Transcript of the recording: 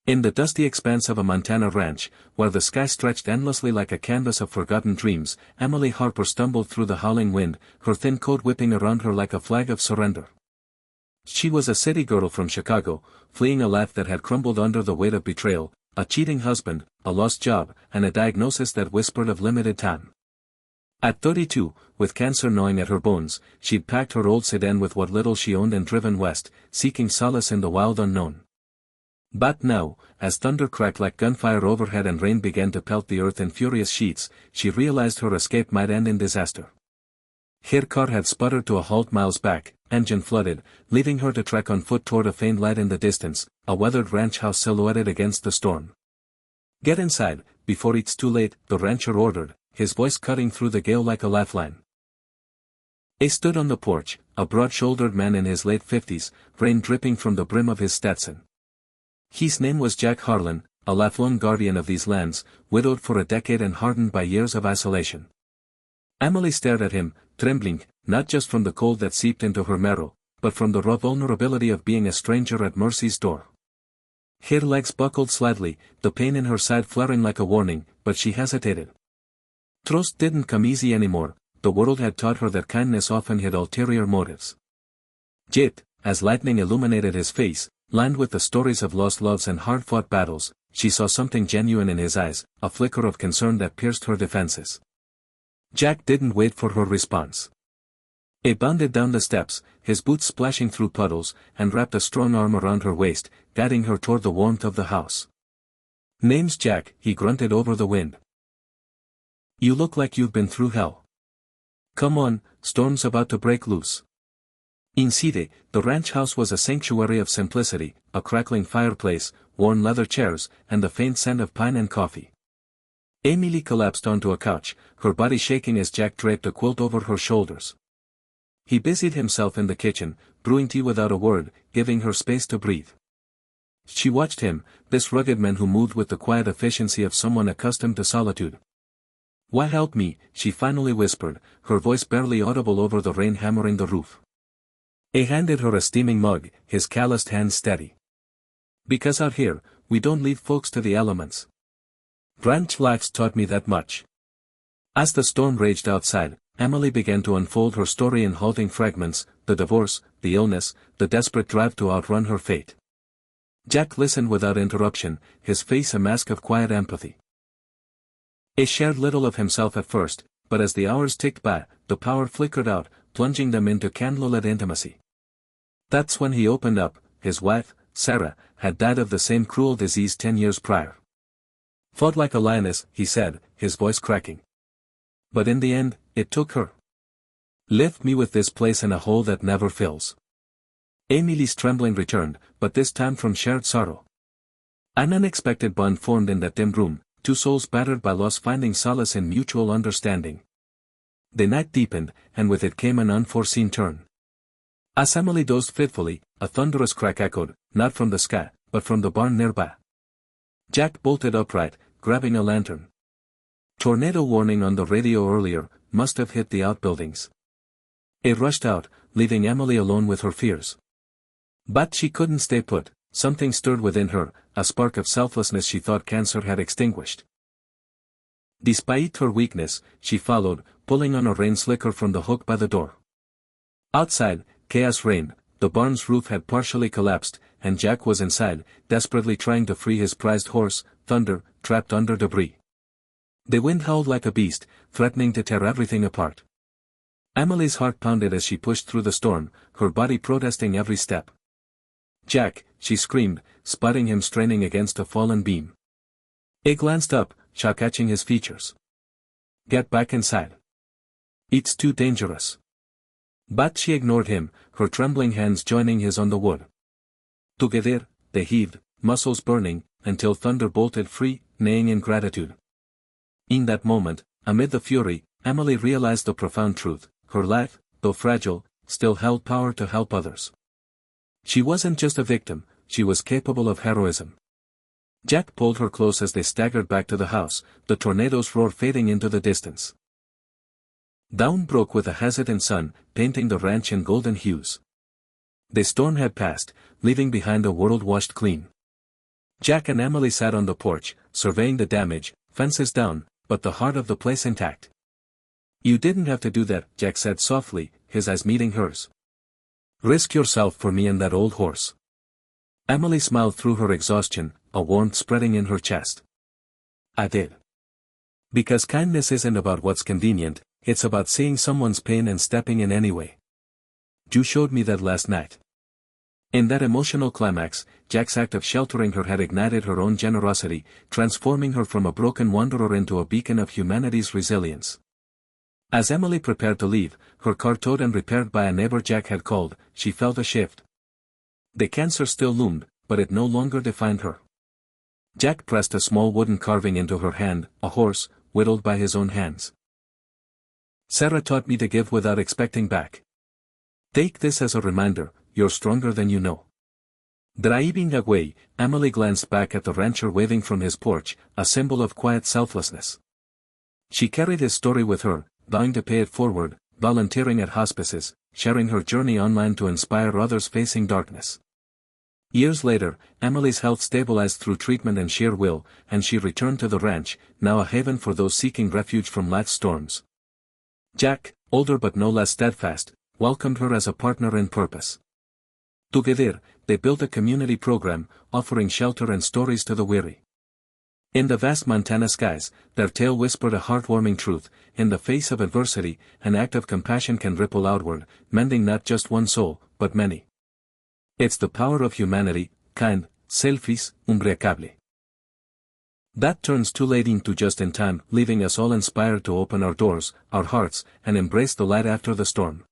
In the dusty expanse of a Montana ranch, where the sky stretched endlessly like a canvas of forgotten dreams, Emily Harper stumbled through the howling wind, her thin coat whipping around her like a flag of surrender. She was a city girl from Chicago, fleeing a life that had crumbled under the weight of betrayal, a cheating husband, a lost job, and a diagnosis that whispered of limited time. At 32, with cancer gnawing at her bones, she'd packed her old sedan with what little she owned and driven west, seeking solace in the wild unknown. But now, as thunder cracked like gunfire overhead and rain began to pelt the earth in furious sheets, she realized her escape might end in disaster. Her car had sputtered to a halt miles back, engine flooded, leaving her to trek on foot toward a faint light in the distance, a weathered ranch house silhouetted against the storm. "Get inside, before it's too late," the rancher ordered, his voice cutting through the gale like a lifeline. He stood on the porch, a broad-shouldered man in his late 50s, rain dripping from the brim of his Stetson. His name was Jack Harlan, a lifelong guardian of these lands, widowed for a decade and hardened by years of isolation. Emily stared at him, trembling, not just from the cold that seeped into her marrow, but from the raw vulnerability of being a stranger at mercy's door. Her legs buckled slightly, the pain in her side flaring like a warning, but she hesitated. Trust didn't come easy anymore, the world had taught her that kindness often had ulterior motives. Yet, as lightning illuminated his face, lined with the stories of lost loves and hard-fought battles, she saw something genuine in his eyes, a flicker of concern that pierced her defenses. Jack didn't wait for her response. He bounded down the steps, his boots splashing through puddles, and wrapped a strong arm around her waist, guiding her toward the warmth of the house. "Name's Jack," he grunted over the wind. "You look like you've been through hell. Come on, storm's about to break loose." Inside, the ranch house was a sanctuary of simplicity, a crackling fireplace, worn leather chairs, and the faint scent of pine and coffee. Emily collapsed onto a couch, her body shaking as Jack draped a quilt over her shoulders. He busied himself in the kitchen, brewing tea without a word, giving her space to breathe. She watched him, this rugged man who moved with the quiet efficiency of someone accustomed to solitude. "Why help me," she finally whispered, her voice barely audible over the rain hammering the roof. He handed her a steaming mug, his calloused hands steady. "Because out here, we don't leave folks to the elements. Ranch life's taught me that much." As the storm raged outside, Emily began to unfold her story in halting fragments, the divorce, the illness, the desperate drive to outrun her fate. Jack listened without interruption, his face a mask of quiet empathy. He shared little of himself at first, but as the hours ticked by, the power flickered out, plunging them into candlelit intimacy. That's when he opened up. His wife, Sarah, had died of the same cruel disease 10 years prior. "Fought like a lioness," he said, his voice cracking. "But in the end, it took her. Left me with this place in a hole that never fills." Emily's trembling returned, but this time from shared sorrow. An unexpected bond formed in that dim room, two souls battered by loss finding solace in mutual understanding. The night deepened, and with it came an unforeseen turn. As Emily dozed fitfully, a thunderous crack echoed, not from the sky, but from the barn nearby. Jack bolted upright, grabbing a lantern. Tornado warning on the radio earlier, must have hit the outbuildings. It rushed out, leaving Emily alone with her fears. But she couldn't stay put, something stirred within her, a spark of selflessness she thought cancer had extinguished. Despite her weakness, she followed, pulling on a rain slicker from the hook by the door. Outside, chaos reigned, the barn's roof had partially collapsed, and Jack was inside, desperately trying to free his prized horse, Thunder, trapped under debris. The wind howled like a beast, threatening to tear everything apart. Emily's heart pounded as she pushed through the storm, her body protesting every step. "Jack," she screamed, spotting him straining against a fallen beam. He glanced up, shock catching his features. "Get back inside. It's too dangerous." But she ignored him, her trembling hands joining his on the wood. Together, they heaved, muscles burning, until Thunder bolted free, neighing in gratitude. In that moment, amid the fury, Emily realized the profound truth: her life, though fragile, still held power to help others. She wasn't just a victim, she was capable of heroism. Jack pulled her close as they staggered back to the house, the tornado's roar fading into the distance. Dawn broke with a hesitant sun, painting the ranch in golden hues. The storm had passed, leaving behind a world washed clean. Jack and Emily sat on the porch, surveying the damage, fences down, but the heart of the place intact. "You didn't have to do that," Jack said softly, his eyes meeting hers. "Risk yourself for me and that old horse." Emily smiled through her exhaustion, a warmth spreading in her chest. "I did. Because kindness isn't about what's convenient, it's about seeing someone's pain and stepping in anyway. You showed me that last night." In that emotional climax, Jack's act of sheltering her had ignited her own generosity, transforming her from a broken wanderer into a beacon of humanity's resilience. As Emily prepared to leave, her car towed and repaired by a neighbor Jack had called, she felt a shift. The cancer still loomed, but it no longer defined her. Jack pressed a small wooden carving into her hand, a horse, whittled by his own hands. "Sarah taught me to give without expecting back. Take this as a reminder, you're stronger than you know." Driving away, Emily glanced back at the rancher waving from his porch, a symbol of quiet selflessness. She carried his story with her, vowing to pay it forward, volunteering at hospices, sharing her journey online to inspire others facing darkness. Years later, Emily's health stabilized through treatment and sheer will, and she returned to the ranch, now a haven for those seeking refuge from life's storms. Jack, older but no less steadfast, welcomed her as a partner in purpose. Together, they built a community program, offering shelter and stories to the weary. In the vast Montana skies, their tale whispered a heartwarming truth: in the face of adversity, an act of compassion can ripple outward, mending not just one soul, but many. It's the power of humanity, kind, selfish, imbricable. That turns too late into just in time, leaving us all inspired to open our doors, our hearts, and embrace the light after the storm.